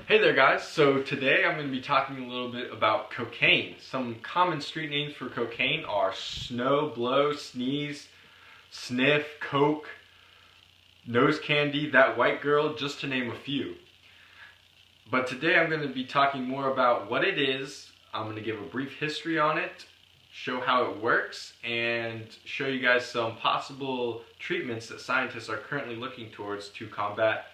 Hey there guys, so today I'm going to be talking a little bit about cocaine. Some common street names for cocaine are snow, blow, sneeze, sniff, coke, nose candy, that white girl, just to name a few. But today I'm going to be talking more about what it is. I'm going to give a brief history on it, show how it works, and show you guys some possible treatments that scientists are currently looking towards to combat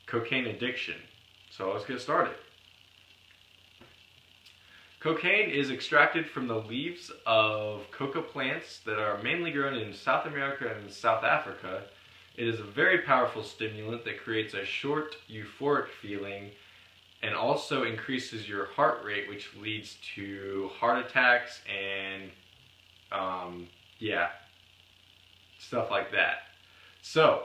cocaine addiction. So let's get started. Cocaine is extracted from the leaves of coca plants that are mainly grown in South America and South Africa. It is a very powerful stimulant that creates a short, euphoric feeling and also increases your heart rate, which leads to heart attacks and stuff like that. So,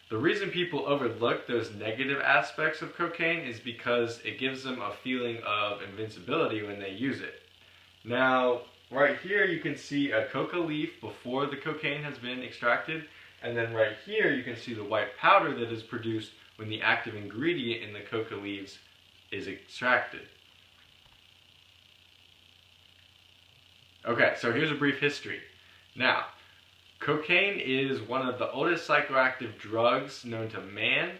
the reason people overlook those negative aspects of cocaine is because it gives them a feeling of invincibility when they use it. Now, right here you can see a coca leaf before the cocaine has been extracted, and then right here you can see the white powder that is produced when the active ingredient in the coca leaves is extracted. Okay, so here's a brief history. Now, cocaine is one of the oldest psychoactive drugs known to man.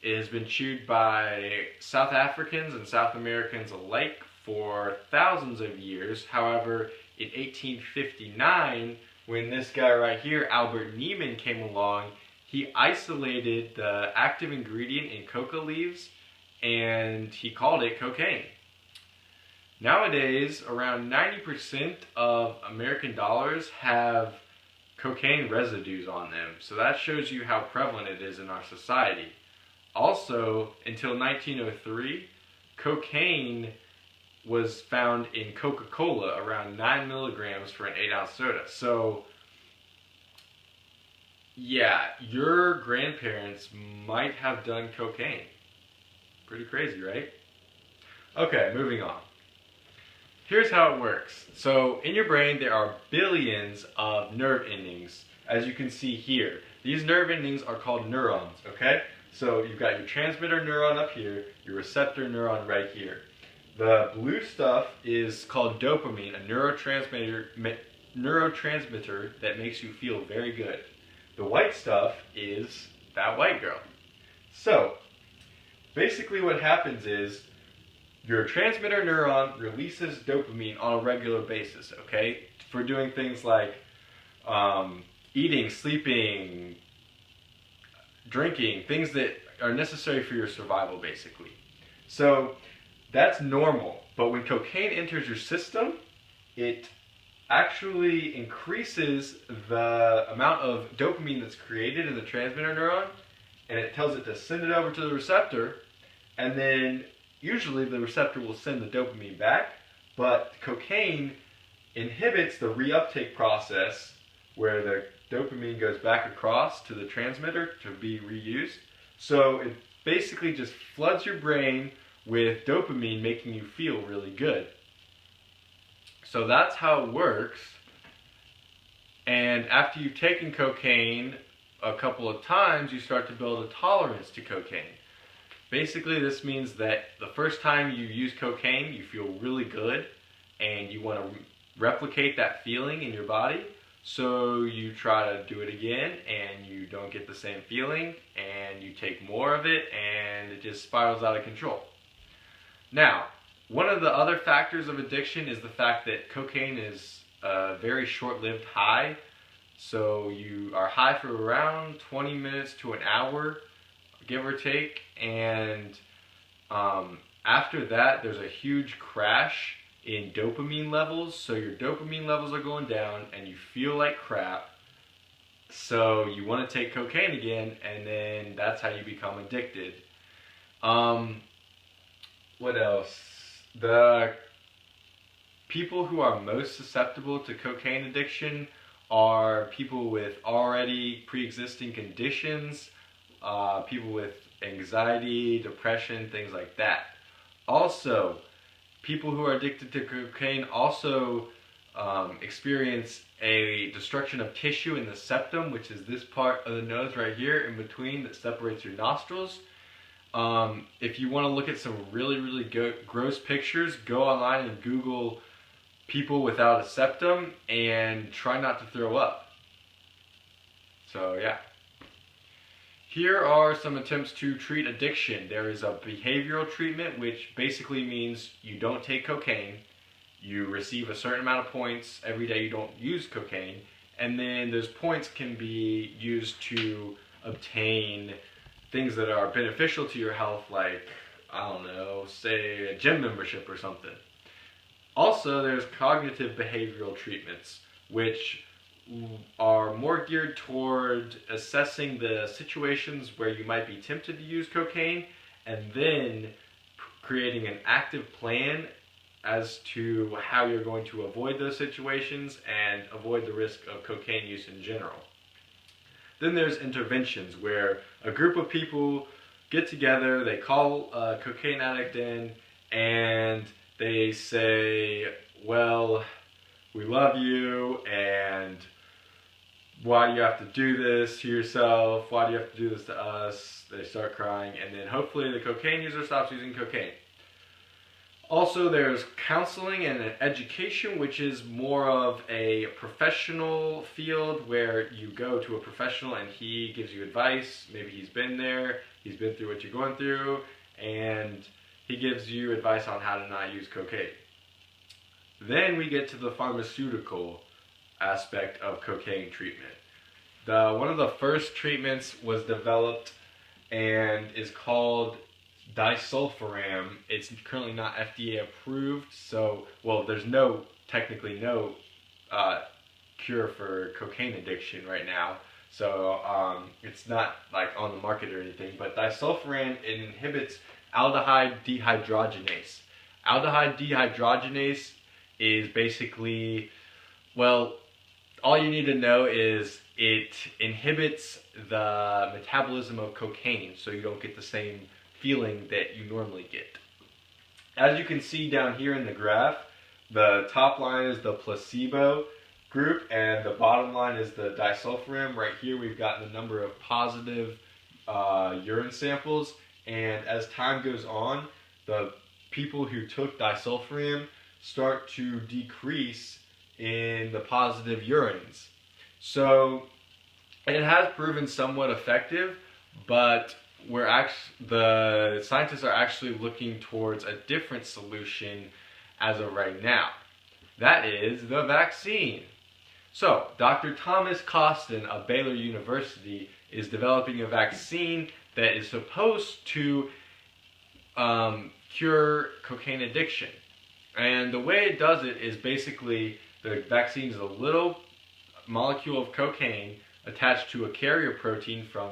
It has been chewed by South Africans and South Americans alike for thousands of years. However, in 1859, when this guy right here, Albert Niemann, came along, he isolated the active ingredient in coca leaves and he called it cocaine. Nowadays, around 90% of American dollars have cocaine residues on them, so that shows you how prevalent it is in our society. Also, until 1903, cocaine was found in Coca-Cola, around 9 milligrams for an 8-ounce soda. So, yeah, your grandparents might have done cocaine. Pretty crazy, right? Okay, moving on. Here's how it works. So in your brain there are billions of nerve endings, as you can see here. These nerve endings are called neurons, okay? So you've got your transmitter neuron up here, your receptor neuron right here. The blue stuff is called dopamine, a neurotransmitter that makes you feel very good. The white stuff is that white girl. So basically what happens is your transmitter neuron releases dopamine on a regular basis, okay? For doing things like eating, sleeping, drinking, things that are necessary for your survival, basically. So that's normal, but when cocaine enters your system, it actually increases the amount of dopamine that's created in the transmitter neuron, and it tells it to send it over to the receptor, and then usually the receptor will send the dopamine back, but cocaine inhibits the reuptake process where the dopamine goes back across to the transmitter to be reused. So it basically just floods your brain with dopamine, making you feel really good. So that's how it works. And after you've taken cocaine a couple of times, you start to build a tolerance to cocaine. Basically, this means that the first time you use cocaine, you feel really good, and you want to replicate that feeling in your body. So you try to do it again, and you don't get the same feeling, and you take more of it, and it just spirals out of control. Now, one of the other factors of addiction is the fact that cocaine is a very short-lived high. So you are high for around 20 minutes to an hour, give or take, and after that there's a huge crash in dopamine levels, so your dopamine levels are going down and you feel like crap, so you want to take cocaine again, and then that's how you become addicted. What else? The people who are most susceptible to cocaine addiction are people with already pre-existing conditions, people with anxiety, depression, things like that. Also, people who are addicted to cocaine also experience a destruction of tissue in the septum, which is this part of the nose right here in between that separates your nostrils. If you want to look at some really gross pictures, go online and Google people without a septum and try not to throw up. So yeah. Here are some attempts to treat addiction. There is a behavioral treatment, which basically means you don't take cocaine, you receive a certain amount of points every day you don't use cocaine, and then those points can be used to obtain things that are beneficial to your health, like, I don't know, say a gym membership or something. Also, there's cognitive behavioral treatments, which are more geared toward assessing the situations where you might be tempted to use cocaine and then creating an active plan as to how you're going to avoid those situations and avoid the risk of cocaine use in general. Then there's interventions, where a group of people get together, they call a cocaine addict in, and they say, well, we love you, and why do you have to do this to yourself? Why do you have to do this to us? They start crying, and then hopefully the cocaine user stops using cocaine. Also, there's counseling and education, which is more of a professional field where you go to a professional and he gives you advice. Maybe he's been there, he's been through what you're going through, and he gives you advice on how to not use cocaine. Then we get to the pharmaceutical aspect of cocaine treatment. One of the first treatments was developed and is called disulfiram. It's currently not FDA approved, so, well, there's technically no cure for cocaine addiction right now, so it's not like on the market or anything. But disulfiram inhibits aldehyde dehydrogenase. Aldehyde dehydrogenase is basically, well, all you need to know is it inhibits the metabolism of cocaine, so you don't get the same feeling that you normally get. As you can see down here in the graph, the top line is the placebo group and the bottom line is the disulfiram. Right here we've got the number of positive urine samples, and as time goes on, the people who took disulfiram start to decrease in the positive urines. So it has proven somewhat effective, but the scientists are actually looking towards a different solution as of right now. That is the vaccine. So, Dr. Thomas Costin of Baylor University is developing a vaccine that is supposed to cure cocaine addiction. And the way it does it is basically the vaccine is a little molecule of cocaine attached to a carrier protein from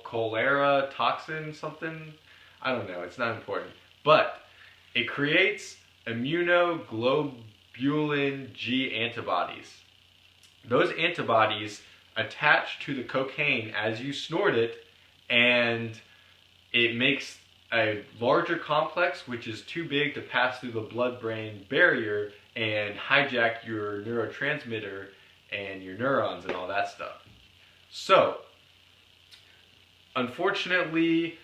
cholera toxin something. I don't know, it's not important. But it creates immunoglobulin G antibodies. Those antibodies attach to the cocaine as you snort it, and it makes a larger complex which is too big to pass through the blood-brain barrier and hijack your neurotransmitter and your neurons and all that stuff. So, unfortunately,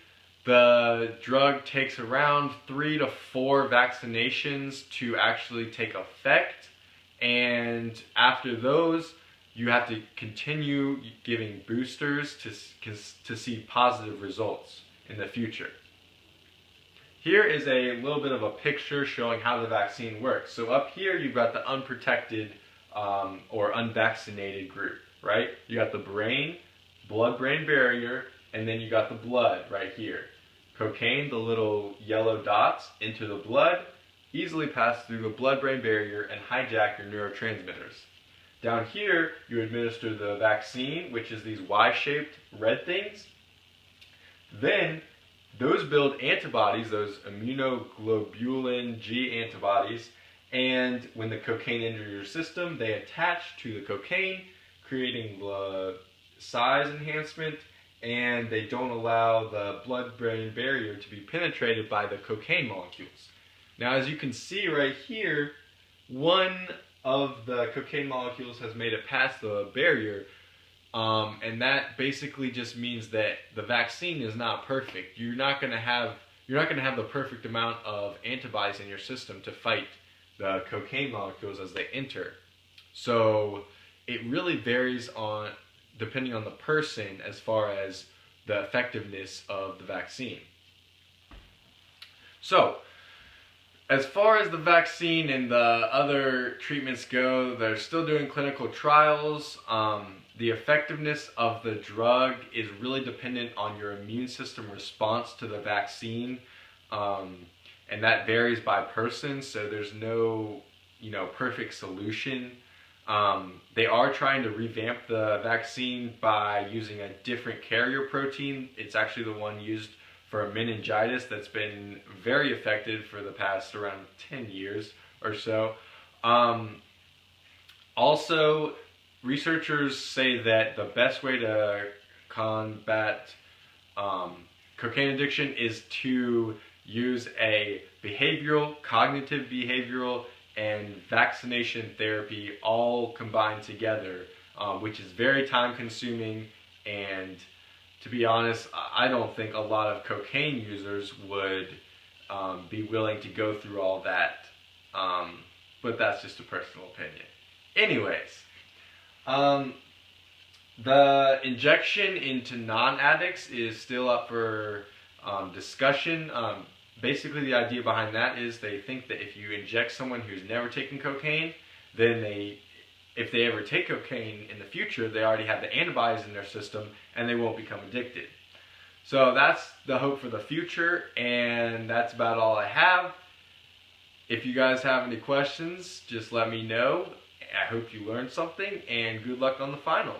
the drug takes around 3 to 4 vaccinations to actually take effect, and after those, you have to continue giving boosters to see positive results in the future. Here is a little bit of a picture showing how the vaccine works. So up here you've got the unprotected or unvaccinated group, right? You got the brain, blood-brain barrier, and then you got the blood right here. Cocaine, the little yellow dots into the blood, easily pass through the blood-brain barrier and hijack your neurotransmitters. Down here, you administer the vaccine, which is these Y-shaped red things. Then, those build antibodies, those immunoglobulin G antibodies, and when the cocaine enters your system, they attach to the cocaine, creating the size enhancement, and they don't allow the blood-brain barrier to be penetrated by the cocaine molecules. Now, as you can see right here, one of the cocaine molecules has made it past the barrier, And that basically just means that the vaccine is not perfect. You're not going to have the perfect amount of antibodies in your system to fight the cocaine molecules as they enter. So it really varies depending on the person as far as the effectiveness of the vaccine. So, as far as the vaccine and the other treatments go, they're still doing clinical trials. The effectiveness of the drug is really dependent on your immune system response to the vaccine. And that varies by person, so there's no, perfect solution. They are trying to revamp the vaccine by using a different carrier protein. It's actually the one used for meningitis that's been very effective for the past around 10 years or so. Also, researchers say that the best way to combat cocaine addiction is to use a cognitive behavioral, and vaccination therapy all combined together, which is very time consuming, and to be honest, I don't think a lot of cocaine users would be willing to go through all that, but that's just a personal opinion. Anyways, the injection into non-addicts is still up for discussion. Basically, the idea behind that is they think that if you inject someone who's never taken cocaine, then if they ever take cocaine in the future, they already have the antibodies in their system and they won't become addicted. So that's the hope for the future, and that's about all I have. If you guys have any questions, just let me know. I hope you learned something, and good luck on the final.